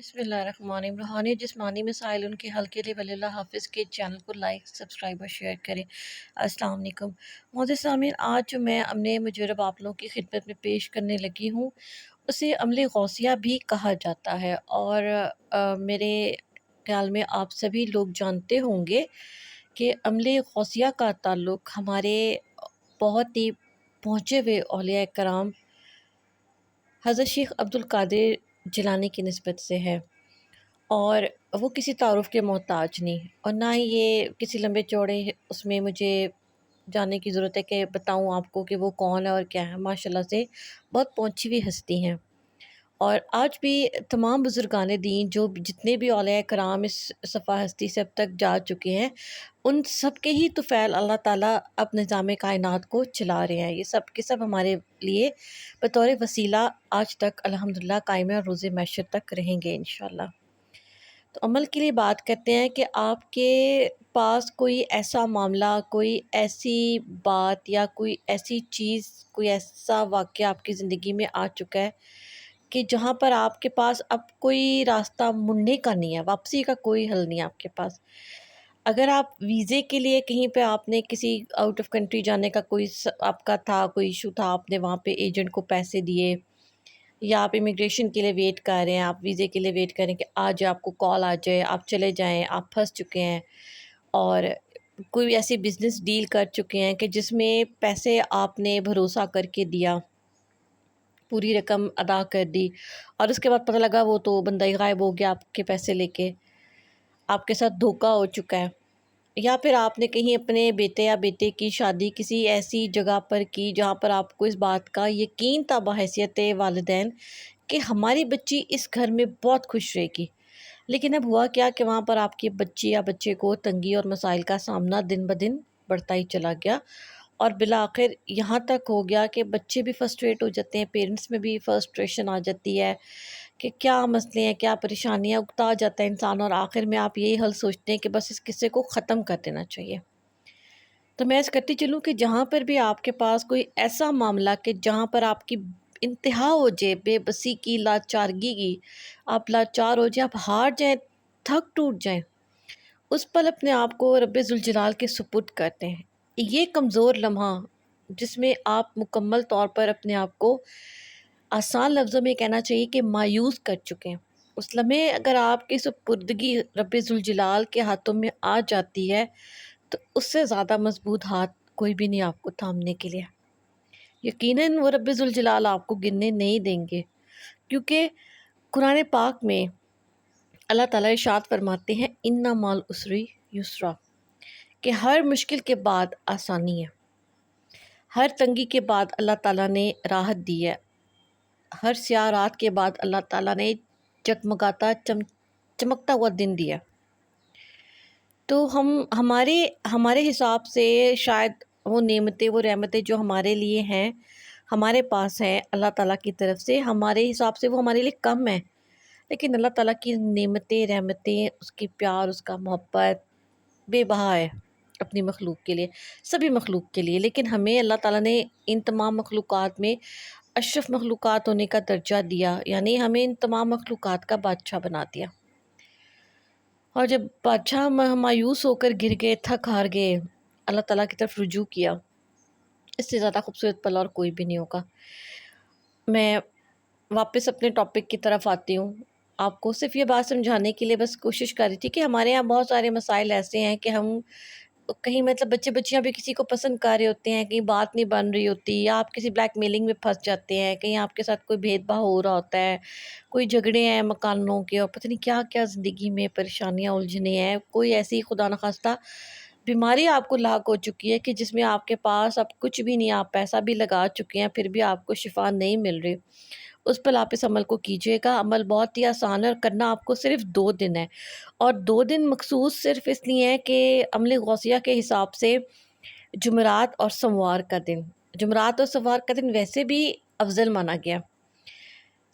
بسم اللہ الرحمن الرحیم۔ روحانی اور جسمانی مسائل ان کے حل کے لیے ولی اللہ حافظ کے چینل کو لائک سبسکرائب اور شیئر کریں۔ السلام علیکم معزز سامعین، آج جو میں عمل مجرب آپ لوگوں کی خدمت میں پیش کرنے لگی ہوں اسے عمل غوثیہ بھی کہا جاتا ہے، اور میرے خیال میں آپ سبھی لوگ جانتے ہوں گے کہ عمل غوثیہ کا تعلق ہمارے بہت ہی پہنچے ہوئے اولیاء کرام حضرت شیخ عبد القادر جیلانی کی نسبت سے ہے، اور وہ کسی تعارف کے محتاج نہیں، اور نہ ہی یہ کسی لمبے چوڑے اس میں مجھے جاننے کی ضرورت ہے کہ بتاؤں آپ کو کہ وہ کون ہے اور کیا ہے۔ ماشاءاللہ سے بہت پہنچی ہوئی ہستی ہیں، اور آج بھی تمام بزرگان دین جو جتنے بھی اولیاء کرام اس صفحہ ہستی سے اب تک جا چکے ہیں، ان سب کے ہی طفیل اللہ تعالیٰ اب نظام کائنات کو چلا رہے ہیں۔ یہ سب کے سب ہمارے لیے بطور وسیلہ آج تک الحمدللہ قائم ہے اور روز محشر تک رہیں گے انشاءاللہ۔ تو عمل کے لیے بات کرتے ہیں کہ آپ کے پاس کوئی ایسا معاملہ، کوئی ایسی بات یا کوئی ایسی چیز، کوئی ایسا واقعہ آپ کی زندگی میں آ چکا ہے کہ جہاں پر آپ کے پاس اب کوئی راستہ مڑنے کا نہیں ہے، واپسی کا کوئی حل نہیں ہے آپ کے پاس۔ اگر آپ ویزے کے لیے کہیں پہ آپ نے کسی آؤٹ آف کنٹری جانے کا کوئی آپ کا تھا، کوئی ایشو تھا، آپ نے وہاں پہ ایجنٹ کو پیسے دیے، یا آپ امیگریشن کے لیے ویٹ کر رہے ہیں، آپ ویزے کے لیے ویٹ کریں کہ آ جائے، آپ کو کال آ جائے، آپ چلے جائیں، آپ پھنس چکے ہیں، اور کوئی ایسی بزنس ڈیل کر چکے ہیں کہ جس میں پیسے آپ نے بھروسہ کر کے دیا، پوری رقم ادا کر دی، اور اس کے بعد پتہ لگا وہ تو بندہ ہی غائب ہو گیا آپ کے پیسے لے کے، آپ کے ساتھ دھوکہ ہو چکا ہے۔ یا پھر آپ نے کہیں اپنے بیٹے یا بیٹے کی شادی کسی ایسی جگہ پر کی جہاں پر آپ کو اس بات کا یقین تھا بحیثیت والدین کہ ہماری بچی اس گھر میں بہت خوش رہے گی، لیکن اب ہوا کیا کہ وہاں پر آپ کی بچی یا بچے کو تنگی اور مسائل کا سامنا دن بدن بڑھتا ہی چلا گیا، اور بالآخر یہاں تک ہو گیا کہ بچے بھی فرسٹریٹ ہو جاتے ہیں، پیرنٹس میں بھی فرسٹریشن آ جاتی ہے کہ کیا مسئلے ہیں، کیا پریشانیاں، اکتا جاتا ہے انسان، اور آخر میں آپ یہی حل سوچتے ہیں کہ بس اس قصے کو ختم کر دینا چاہیے۔ تو میں ایسا کرتی چلوں کہ جہاں پر بھی آپ کے پاس کوئی ایسا معاملہ کہ جہاں پر آپ کی انتہا ہو جائے بے بسی کی، لاچارگی کی، آپ لاچار ہو جائیں، آپ ہار جائیں، تھک ٹوٹ جائیں، اس پل اپنے آپ کو رب ذوالجلال کے سپرد کرتے ہیں۔ یہ کمزور لمحہ جس میں آپ مکمل طور پر اپنے آپ کو آسان لفظوں میں کہنا چاہیے کہ مایوس کر چکے ہیں، اس لمحے اگر آپ کی سپردگی رب ذوالجلال کے ہاتھوں میں آ جاتی ہے تو اس سے زیادہ مضبوط ہاتھ کوئی بھی نہیں آپ کو تھامنے کے لیے۔ یقیناً وہ رب ذوالجلال آپ کو گرنے نہیں دیں گے، کیونکہ قرآن پاک میں اللہ تعالیٰ ارشاد فرماتے ہیں اِنَّ مَعَ الْعُسْرِ یسرا، کہ ہر مشکل کے بعد آسانی ہے، ہر تنگی کے بعد اللہ تعالیٰ نے راحت دی ہے، ہر سیاہ رات کے بعد اللہ تعالیٰ نے چکمگاتا چمکتا ہوا دن دیا۔ تو ہمارے حساب سے شاید وہ نعمتیں، وہ رحمتیں جو ہمارے لیے ہیں، ہمارے پاس ہیں اللہ تعالیٰ کی طرف سے، ہمارے حساب سے وہ ہمارے لیے کم ہیں، لیکن اللہ تعالیٰ کی نعمتیں، رحمتیں، اس کی پیار، اس کا محبت بے بہا ہے اپنی مخلوق کے لیے، سبھی مخلوق کے لیے۔ لیکن ہمیں اللہ تعالیٰ نے ان تمام مخلوقات میں اشرف مخلوقات ہونے کا درجہ دیا، یعنی ہمیں ان تمام مخلوقات کا بادشاہ بنا دیا، اور جب بادشاہ مایوس ہو کر گر گئے، تھک ہار گئے، اللہ تعالیٰ کی طرف رجوع کیا، اس سے زیادہ خوبصورت پل اور کوئی بھی نہیں ہوگا۔ میں واپس اپنے ٹاپک کی طرف آتی ہوں، آپ کو صرف یہ بات سمجھانے کے لیے بس کوشش کر رہی تھی کہ ہمارے یہاں بہت سارے مسائل ایسے ہیں کہ ہم کہیں بچے بچیاں بھی کسی کو پسند کر رہے ہوتے ہیں، کہیں بات نہیں بن رہی ہوتی، یا آپ کسی بلیک میلنگ میں پھنس جاتے ہیں، کہیں آپ کے ساتھ کوئی بھید بھاؤ ہو رہا ہوتا ہے، کوئی جھگڑے ہیں مکانوں کے، اور پتہ نہیں کیا کیا زندگی میں پریشانیاں الجھنے ہیں، کوئی ایسی خدا نخواستہ بیماری آپ کو لاحق ہو چکی ہے کہ جس میں آپ کے پاس اب کچھ بھی نہیں، آپ پیسہ بھی لگا چکے ہیں پھر بھی آپ کو شفا نہیں مل رہی، اس پر آپ اس عمل کو کیجیے گا۔ عمل بہت ہی آسان ہے، اور کرنا آپ کو صرف 2 دن ہے، اور 2 دن مخصوص صرف اس لیے ہیں کہ عمل غوثیہ کے حساب سے جمعرات اور سموار کا دن، جمعرات اور سموار کا دن ویسے بھی افضل مانا گیا۔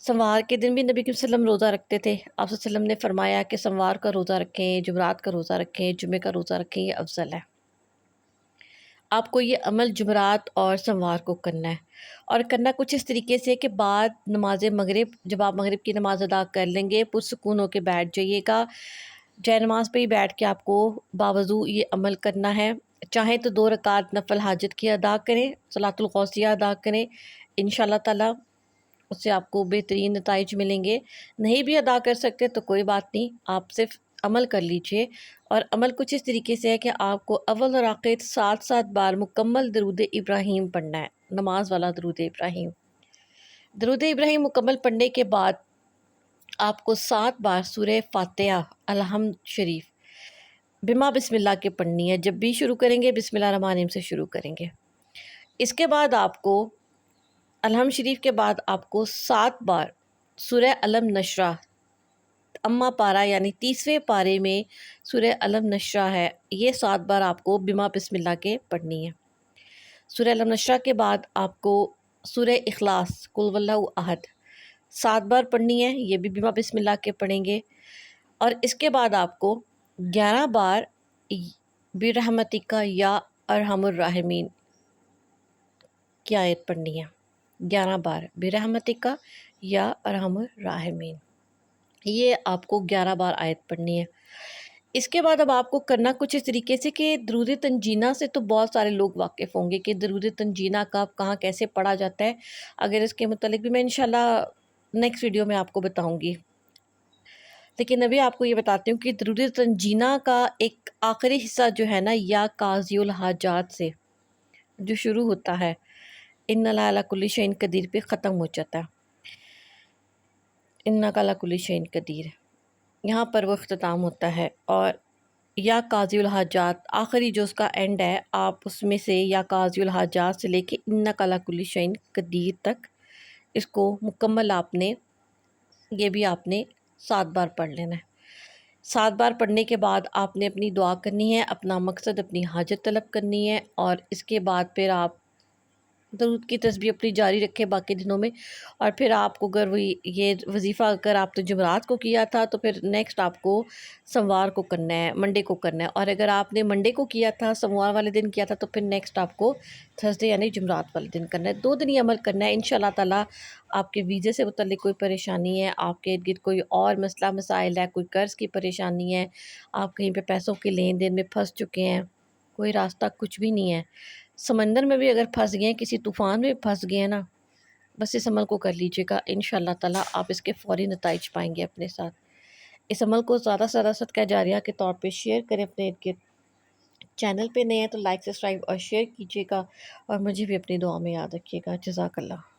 سموار کے دن بھی نبی کریم صلی اللہ علیہ وسلم روزہ رکھتے تھے، آپ صلی اللہ علیہ وسلم نے فرمایا کہ سموار کا روزہ رکھیں، جمعرات کا روزہ رکھیں، جمعے کا روزہ رکھیں، یہ افضل ہے۔ آپ کو یہ عمل جمعرات اور سموار کو کرنا ہے، اور کرنا کچھ اس طریقے سے کہ بعد نماز مغرب جب آپ مغرب کی نماز ادا کر لیں گے پرسکون ہو کے بیٹھ جائیے گا، جائے نماز پہ ہی بیٹھ کے آپ کو باوضو یہ عمل کرنا ہے۔ چاہیں تو 2 رکعت نفل حاجت کی ادا کریں، صلاۃ الغوثیہ ادا کریں، انشاءاللہ تعالیٰ اس سے آپ کو بہترین نتائج ملیں گے۔ نہیں بھی ادا کر سکتے تو کوئی بات نہیں، آپ صرف عمل کر لیجئے، اور عمل کچھ اس طریقے سے ہے کہ آپ کو اول اور آخر 7 بار مکمل درود ابراہیم پڑھنا ہے، نماز والا درود ابراہیم۔ درود ابراہیم مکمل پڑھنے کے بعد آپ کو 7 بار سورہ فاتحہ الحمد شریف بما بسم اللہ کے پڑھنی ہے۔ جب بھی شروع کریں گے بسم اللہ الرحمن الرحیم سے شروع کریں گے۔ اس کے بعد آپ کو الحمد شریف کے بعد آپ کو 7 بار سورہ علم نشرہ اما پارہ یعنی 30ویں پارے میں سورہ علم نشرہ ہے، یہ 7 بار آپ کو بما بسم اللہ کے پڑھنی ہے۔ سورہ علم نشرہ کے بعد آپ کو سورہ اخلاص قل واللہ احد 7 بار پڑھنی ہے، یہ بھی بما بسم اللہ کے پڑھیں گے۔ اور اس کے بعد آپ کو 11 بار برحمتک یا ارحم الراحمین کی آیت پڑھنی ہے، 11 بار برحمتک یا ارحم الراحمین، یہ آپ کو 11 بار آیت پڑھنی ہے۔ اس کے بعد اب آپ کو کرنا کچھ اس طریقے سے کہ درود تنجینہ سے تو بہت سارے لوگ واقف ہوں گے کہ درود تنجینہ کب کہاں کیسے پڑھا جاتا ہے، اگر اس کے متعلق بھی میں انشاءاللہ نیکسٹ ویڈیو میں آپ کو بتاؤں گی، لیکن ابھی آپ کو یہ بتاتی ہوں کہ درود تنجینہ کا ایک آخری حصہ جو ہے نا یا قاضی الحاجات سے جو شروع ہوتا ہے ان اللہ علی کل شیء قدیر پہ ختم ہو جاتا ہے، انک علی کل شیء قدیر یہاں پر وہ اختتام ہوتا ہے، اور یا قاضی الحاجات آخری جو اس کا اینڈ ہے آپ اس میں سے یا قاضی الحاجات سے لے کے انک علی کل شیء قدیر تک اس کو مکمل آپ نے یہ بھی آپ نے 7 بار پڑھ لینا ہے۔ 7 بار پڑھنے کے بعد آپ نے اپنی دعا کرنی ہے، اپنا مقصد اپنی حاجت طلب کرنی ہے، اور اس کے بعد پھر آپ درود کی تسبیح اپنی جاری رکھے باقی دنوں میں، اور پھر آپ کو اگر یہ وظیفہ اگر آپ نے جمعرات کو کیا تھا تو پھر نیکسٹ آپ کو سموار کو کرنا ہے، منڈے کو کرنا ہے، اور اگر آپ نے منڈے کو کیا تھا سموار والے دن کیا تھا تو پھر نیکسٹ آپ کو تھرسڈے یعنی جمعرات والے دن کرنا ہے۔ 2 دن یہ عمل کرنا ہے، انشاءاللہ تعالیٰ آپ کے ویزے سے متعلق کوئی پریشانی ہے، آپ کے ارد گرد کوئی اور مسئلہ مسائل ہے، کوئی قرض کی پریشانی ہے، آپ کہیں پہ پیسوں کے لین دین میں پھنس چکے ہیں، کوئی راستہ کچھ بھی نہیں ہے، سمندر میں بھی اگر پھنس گئے ہیں، کسی طوفان میں پھنس گئے ہیں نا، بس اس عمل کو کر لیجئے گا، انشاءاللہ تعالیٰ آپ اس کے فوری نتائج پائیں گے اپنے ساتھ۔ اس عمل کو زیادہ سے زیادہ صدقہ جاریہ کے طور پہ شیئر کریں اپنے ارد گرد۔ چینل پہ نئے ہیں تو لائک سبسکرائب اور شیئر کیجیے گا، اور مجھے بھی اپنی دعا میں یاد رکھیے گا۔ جزاک اللہ۔